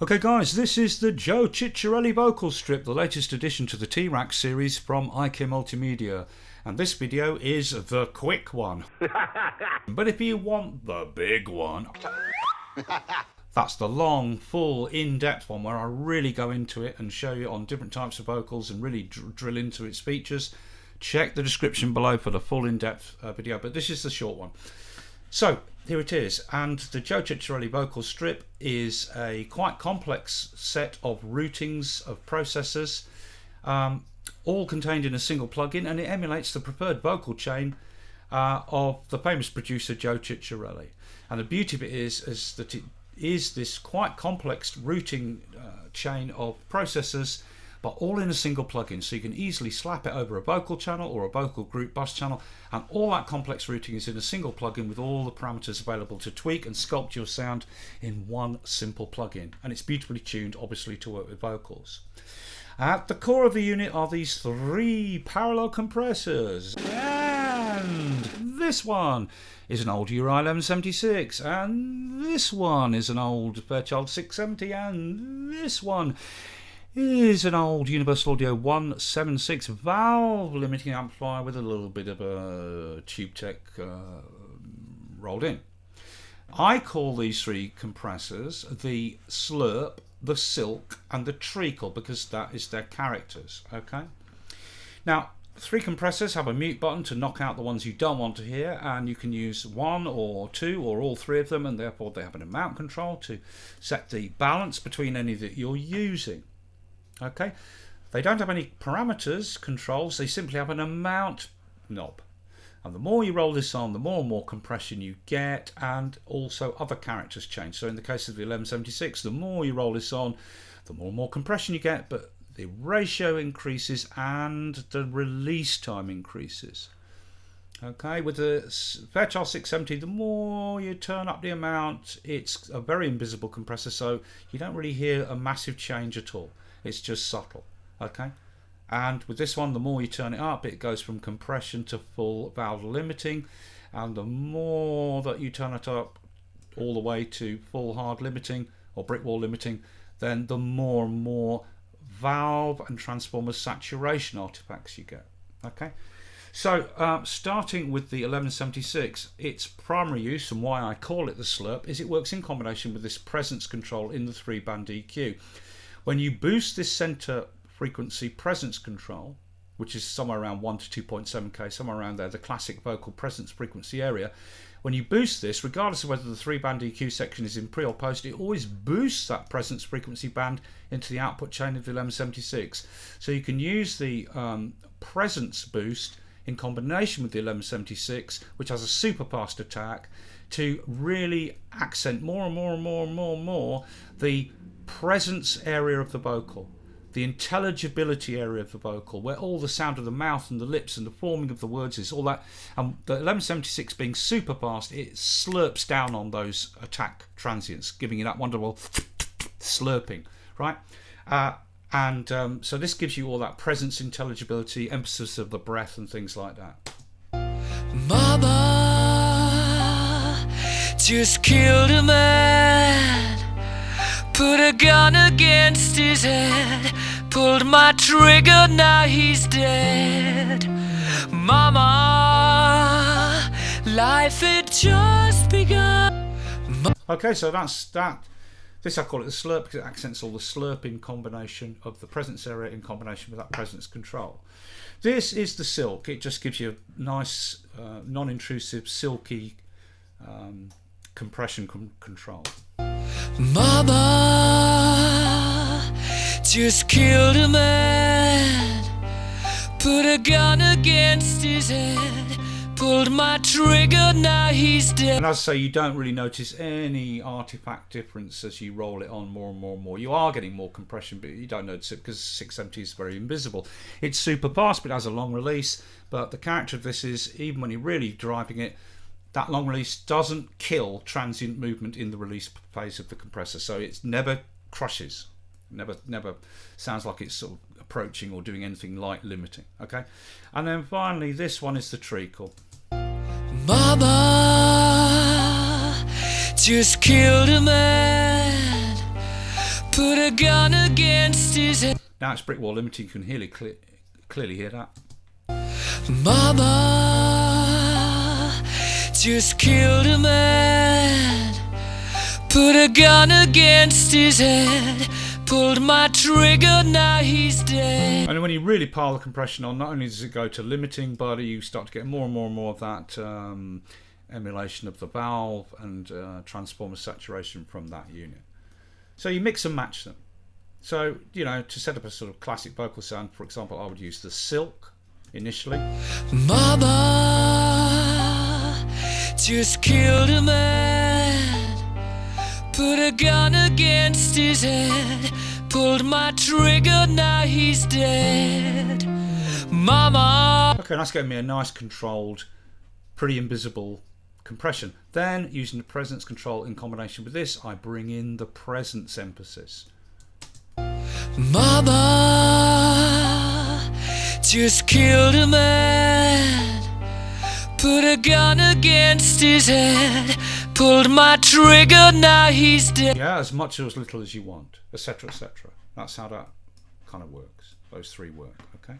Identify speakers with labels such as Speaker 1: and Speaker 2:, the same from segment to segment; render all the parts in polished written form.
Speaker 1: Okay guys, this is the Joe Chiccarelli vocal strip, the latest addition to the T-RackS series from Multimedia. And this video is the quick one. But if you want the big one, that's the long, full, in-depth one where I really go into it and show you on different types of vocals and really drill into its features. Check the description below for the full in-depth video, but this is the short one. So here it is, and the Joe Chiccarelli vocal strip is a quite complex set of routings of processors, all contained in a single plugin, and it emulates the preferred vocal chain of the famous producer Joe Chiccarelli. And the beauty of it is that it is this quite complex routing chain of processors, but all in a single plugin, so you can easily slap it over a vocal channel or a vocal group bus channel, and all that complex routing is in a single plugin with all the parameters available to tweak and sculpt your sound in one simple plugin. And it's beautifully tuned, obviously, to work with vocals. At the core of the unit are these three parallel compressors, and this one is an old Uri 1176, and this one is an old Fairchild 670, and this one is an old Universal Audio 176 valve limiting amplifier with a little bit of a tube tech rolled in. I call these three compressors the slurp, the silk and the treacle because that is their characters. Okay. Now, three compressors have a mute button to knock out the ones you don't want to hear, and you can use one or two or all three of them, and therefore they have an amount control to set the balance between any that you're using. Okay, they don't have any parameters controls, they simply have an amount knob, and the more you roll this on, the more and more compression you get, and also other characters change. So in the case of the 1176, the more you roll this on, the more and more compression you get, but the ratio increases and the release time increases. Okay, with the Fairchild 670, the more you turn up the amount, it's a very invisible compressor, so you don't really hear a massive change at all. It's just subtle. Okay, and with this one, the more you turn it up, it goes from compression to full valve limiting, and the more that you turn it up all the way to full hard limiting or brick wall limiting, then the more and more valve and transformer saturation artifacts you get. Okay, so starting with the 1176, its primary use and why I call it the slurp is it works in combination with this presence control in the 3-band EQ. When you boost this center frequency presence control, which is somewhere around 1 to 2.7K, somewhere around there, the classic vocal presence frequency area, when you boost this, regardless of whether the 3-band EQ section is in pre or post, it always boosts that presence frequency band into the output chain of the 1176. So you can use the presence boost in combination with the 1176, which has a super fast attack, to really accent more and more and more and more and more the presence area of the vocal, the intelligibility area of the vocal, where all the sound of the mouth and the lips and the forming of the words is, all that. And the 1176 being super fast, it slurps down on those attack transients, giving you that wonderful slurping, right? So this gives you all that presence, intelligibility, emphasis of the breath and things like that.
Speaker 2: Mama just killed a man, put a gun against his head, pulled my trigger, now he's dead. Mama, life had just begun.
Speaker 1: Okay, so that's that. This I call it the slurp because it accents all the slurp in combination of the presence area in combination with that presence control. This is the silk. It just gives you a nice, non-intrusive, silky compression control.
Speaker 2: Mama just killed a man, put a gun against his head, pulled my trigger, now he's dead.
Speaker 1: And as I say, you don't really notice any artifact difference as you roll it on more and more and more. You are getting more compression, but you don't notice it because 670 is very invisible. It's super fast, but it has a long release. But the character of this is, even when you're really driving it, that long release doesn't kill transient movement in the release phase of the compressor, so it never crushes, never sounds like it's sort of approaching or doing anything like limiting. Okay, and then finally this one is the treacle.
Speaker 2: Mama just killed a man, put a gun against his head.
Speaker 1: Now it's brick wall limiting. You can clearly hear that.
Speaker 2: Mama just killed a man, put a gun against his head, pulled my trigger, now he's dead.
Speaker 1: And when you really pile the compression on, not only does it go to limiting, but you start to get more and more and more of that emulation of the valve and transformer saturation from that unit. So you mix and match them. So, you know, to set up a sort of classic vocal sound, for example, I would use the silk initially.
Speaker 2: Mama just killed a man, put a gun against his head, pulled my trigger, now he's dead. Mama.
Speaker 1: Okay, that's getting me a nice controlled, pretty invisible compression. Then, using the presence control in combination with this, I bring in the presence emphasis.
Speaker 2: Mama just killed a man, put a gun against his head, pulled my trigger, now he's dead.
Speaker 1: Yeah, as much or as little as you want, etc., etc. That's how that kind of works. Those three work, okay?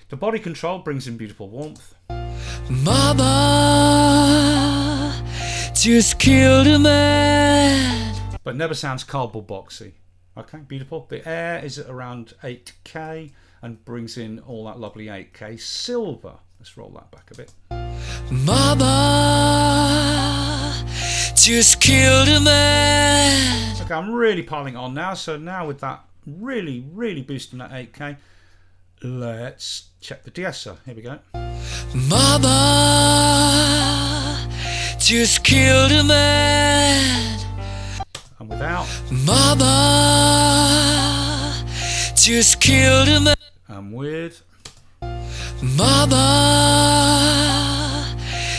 Speaker 1: The body control brings in beautiful warmth.
Speaker 2: Mama just killed a man,
Speaker 1: but never sounds cardboard boxy. Okay, beautiful. The air is at around 8K and brings in all that lovely 8K silver. Let's roll that back a bit.
Speaker 2: Mama just killed a man.
Speaker 1: Okay, I'm really piling on now. So now with that really, really boosting that 8K, let's check the de-esser. Here we go.
Speaker 2: Mama just killed a man.
Speaker 1: And without.
Speaker 2: Mama just killed a man.
Speaker 1: And with.
Speaker 2: Mama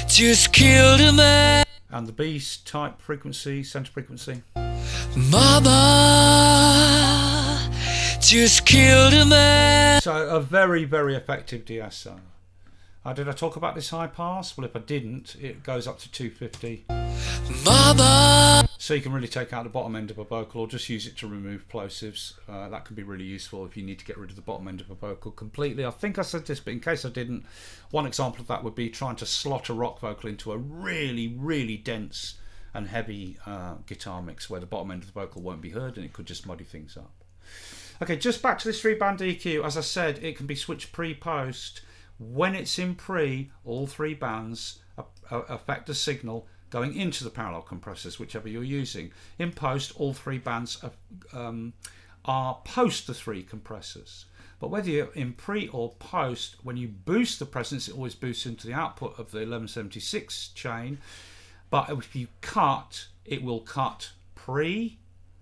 Speaker 2: just killed a man.
Speaker 1: And the beast type frequency, center frequency.
Speaker 2: Mama just killed a man.
Speaker 1: So a very, very effective de-esser. Did I talk about this high pass? Well, if I didn't, it goes up to 250.
Speaker 2: Mama.
Speaker 1: So you can really take out the bottom end of a vocal or just use it to remove plosives. That can be really useful if you need to get rid of the bottom end of a vocal completely. I think I said this, but in case I didn't, one example of that would be trying to slot a rock vocal into a really, really dense and heavy guitar mix where the bottom end of the vocal won't be heard and it could just muddy things up. Okay, just back to this 3-band EQ. As I said, it can be switched pre-post. When it's in pre, all 3 bands affect the signal going into the parallel compressors, whichever you're using. In post, all 3 bands are post the 3 compressors. But whether you're in pre or post, when you boost the presence, it always boosts into the output of the 1176 chain. But if you cut, it will cut pre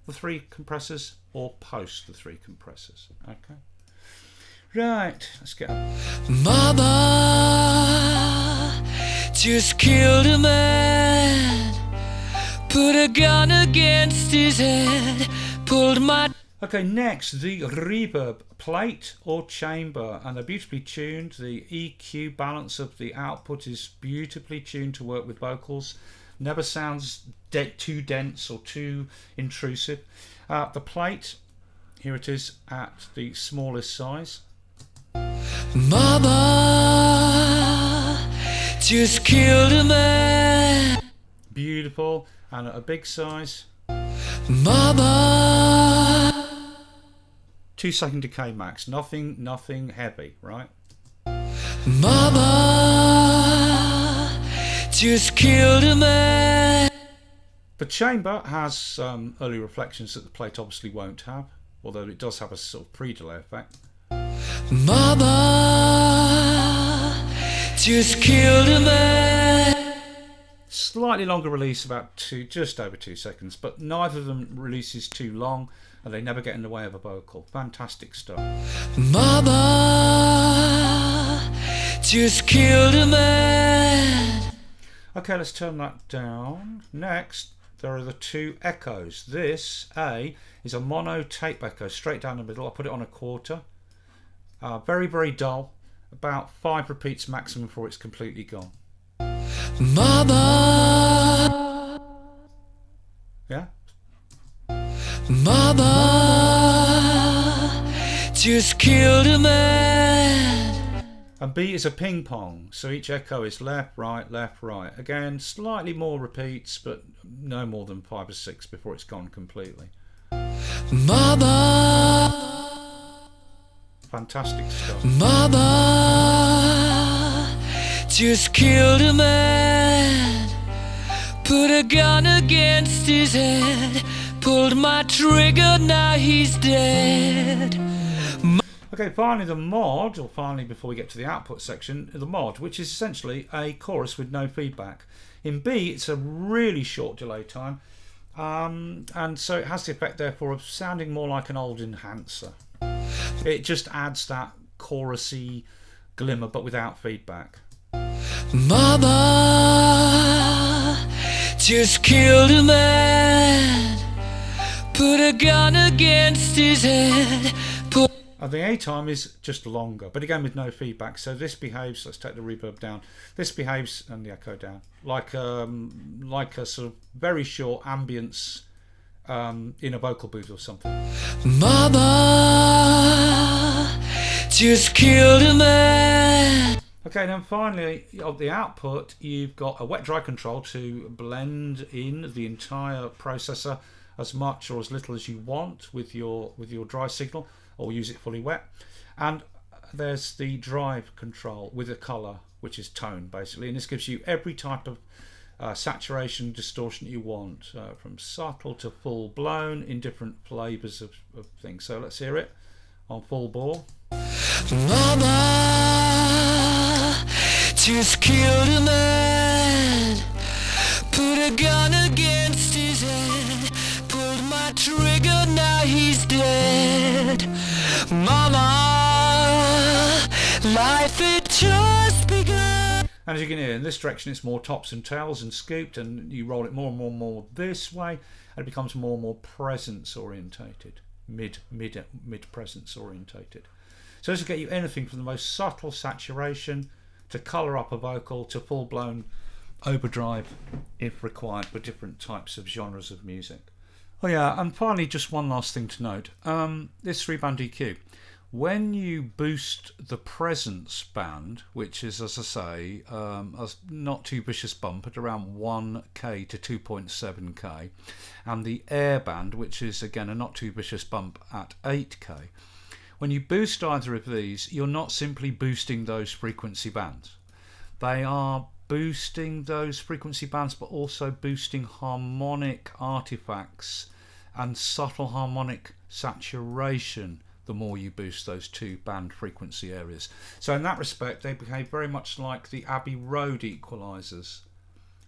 Speaker 1: the 3 compressors or post the 3 compressors. Okay. Right, let's get up.
Speaker 2: Mama just killed a man, put a gun against his head, pulled my...
Speaker 1: Okay, next, the reverb plate or chamber, and they're beautifully tuned. The EQ balance of the output is beautifully tuned to work with vocals. Never sounds too dense or too intrusive. The plate, here it is at the smallest size.
Speaker 2: Mama just killed a man.
Speaker 1: Beautiful. And at a big size.
Speaker 2: Mama.
Speaker 1: 2-second decay max. Nothing heavy, right?
Speaker 2: Mama just killed a man.
Speaker 1: The chamber has early reflections that the plate obviously won't have, although it does have a sort of pre-delay effect.
Speaker 2: Mama just killed a man.
Speaker 1: Slightly longer release, about just over 2 seconds, but neither of them releases too long, and they never get in the way of a vocal. Fantastic stuff.
Speaker 2: Mama just killed a man.
Speaker 1: Okay, let's turn that down. Next, there are the 2 echoes. This A is a mono tape echo, straight down the middle. I'll put it on a quarter. Very, very dull. About 5 repeats maximum before it's completely gone.
Speaker 2: Mama.
Speaker 1: Yeah?
Speaker 2: Mama just killed a man.
Speaker 1: And B is a ping pong, so each echo is left, right. Again, slightly more repeats, but no more than 5 or 6 before it's gone completely.
Speaker 2: Mama,
Speaker 1: fantastic stuff.
Speaker 2: Mama just killed a man, put a gun against his head, pulled my trigger, now he's dead.
Speaker 1: Okay, finally the mod, or finally before we get to the output section, the mod, which is essentially a chorus with no feedback. In B, it's a really short delay time, and so it has the effect, therefore, of sounding more like an old enhancer. It just adds that chorusy glimmer, but without feedback.
Speaker 2: Mama just killed a man, put a gun against his head.
Speaker 1: The A time is just longer, but again with no feedback. So this behaves, let's take the reverb down, this behaves, and the echo down, like a sort of very short ambience in a vocal booth or something.
Speaker 2: Mama just killed a man.
Speaker 1: Okay, then finally, of the output, you've got a wet-dry control to blend in the entire processor as much or as little as you want with your dry signal, or use it fully wet. And there's the drive control with a color, which is tone basically, and this gives you every type of saturation, distortion you want, from subtle to full blown in different flavors of things. So let's hear it on full bore.
Speaker 2: Mama just killed a man, put a gun against his head, pulled my trigger, now he's dead. Mama, life had just begun.
Speaker 1: And as you can hear, in this direction it's more tops and tails and scooped, and you roll it more and more this way, and it becomes more and more presence orientated, mid presence orientated. So this will get you anything from the most subtle saturation to colour up a vocal to full blown overdrive if required for different types of genres of music. Oh yeah, and finally just one last thing to note. This 3-band EQ. When you boost the presence band, which is, as I say, a not too vicious bump at around 1k to 2.7k, and the air band, which is again a not too vicious bump at 8k, when you boost either of these, you're not simply boosting those frequency bands. They are boosting those frequency bands, but also boosting harmonic artifacts and subtle harmonic saturation the more you boost those 2 band frequency areas. So in that respect, they behave very much like the Abbey Road equalizers,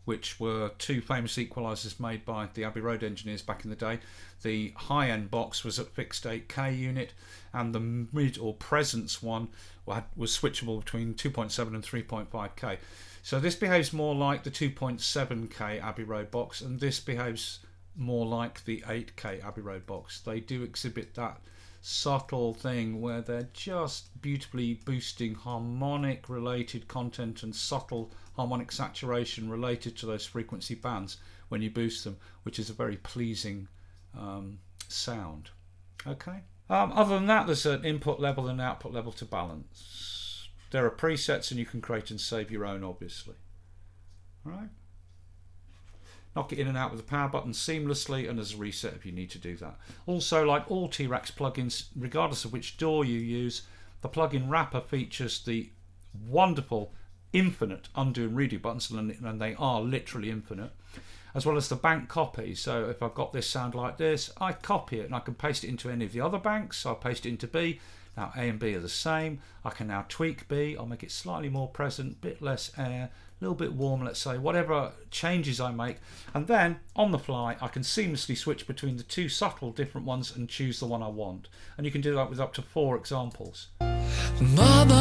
Speaker 1: which were 2 famous equalizers made by the Abbey Road engineers back in the day. The high-end box was at fixed 8k unit, and the mid or presence one was switchable between 2.7 and 3.5k. So this behaves more like the 2.7k Abbey Road box, and this behaves more like the 8k Abbey Road box. They do exhibit that subtle thing where they're just beautifully boosting harmonic related content and subtle harmonic saturation related to those frequency bands when you boost them, which is a very pleasing sound. Okay. Other than that, there's an input level and output level to balance. There are presets and you can create and save your own, obviously. All right. Knock it in and out with the power button seamlessly, and there's a reset if you need to do that. Also, like all T-RackS plugins, regardless of which DAW you use, the plugin wrapper features the wonderful infinite undo and redo buttons, and they are literally infinite, as well as the bank copy. So if I've got this sound like this, I copy it and I can paste it into any of the other banks. So I'll paste it into B. Now A and B are the same. I can now tweak B. I'll make it slightly more present, bit less air, a little bit warm, let's say, whatever changes I make. And then on the fly, I can seamlessly switch between the 2 subtle different ones and choose the one I want. And you can do that with up to 4 examples.
Speaker 2: Mama.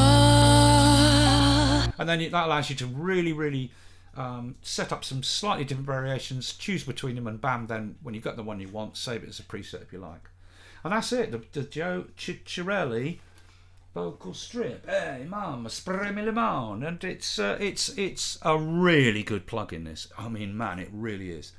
Speaker 1: And then that allows you to really set up some slightly different variations, choose between them, and bam, then when you've got the one you want, save it as a preset if you like. And that's it, the Joe Chiccarelli vocal strip. Hey mama, spremi limone. And it's a really good plugin, this. I mean, man, it really is.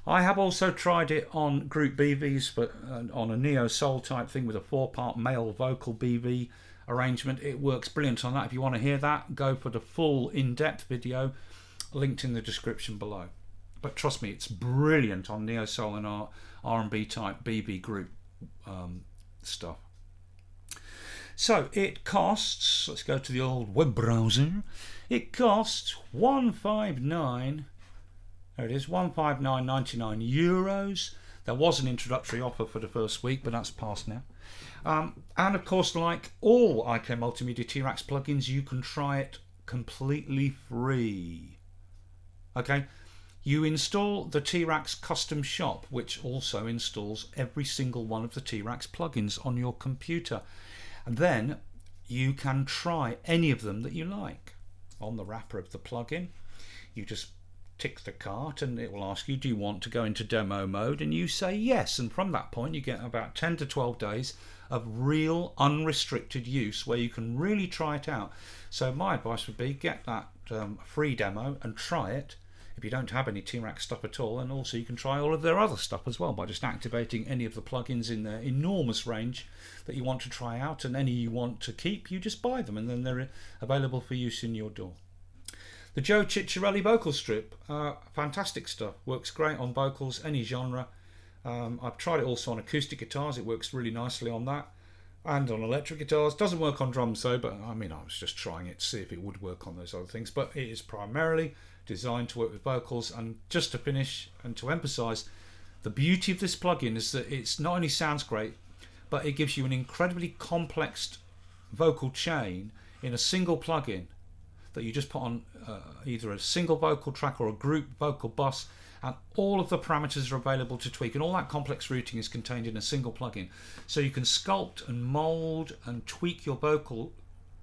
Speaker 1: I have also tried it on group BVs, but on a neo soul type thing with a 4-part male vocal BV arrangement. It works brilliant on that. If you want to hear that, go for the full in-depth video linked in the description below. But trust me, it's brilliant on neo soul and R&B type BV group stuff. So it costs, let's go to the old web browser, it costs 159, there it is, 159.99 euros. There was an introductory offer for the first week, but that's passed now. And of course, like all IK Multimedia T-RackS plugins, you can try it completely free. Okay, you install the T-RackS custom shop, which also installs every single one of the T-RackS plugins on your computer. And then you can try any of them that you like. On the wrapper of the plugin, you just tick the cart and it will ask you, do you want to go into demo mode? And you say yes. And from that point, you get about 10 to 12 days of real unrestricted use where you can really try it out. So my advice would be get that free demo and try it if you don't have any T-RackS stuff at all, and also you can try all of their other stuff as well by just activating any of the plugins in their enormous range that you want to try out, and any you want to keep, you just buy them and then they're available for use in your DAW. The Joe Chiccarelli vocal strip, fantastic stuff, works great on vocals, any genre. I've tried it also on acoustic guitars, it works really nicely on that, and on electric guitars. Doesn't work on drums though, but I mean, I was just trying it to see if it would work on those other things, but it is primarily designed to work with vocals. And just to finish and to emphasize, the beauty of this plugin is that it's not only sounds great, but it gives you an incredibly complex vocal chain in a single plugin that you just put on either a single vocal track or a group vocal bus, and all of the parameters are available to tweak, and all that complex routing is contained in a single plugin. So you can sculpt and mold and tweak your vocal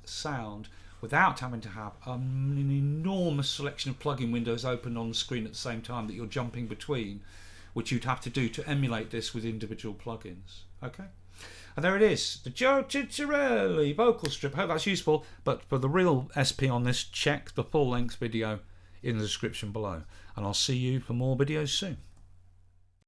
Speaker 1: sound without having to have an enormous selection of plugin windows open on the screen at the same time that you're jumping between, which you'd have to do to emulate this with individual plugins. Okay, and there it is, the Joe Chiccarelli vocal strip. Hope that's useful, but for the real SP on this, check the full-length video in the description below, and I'll see you for more videos soon.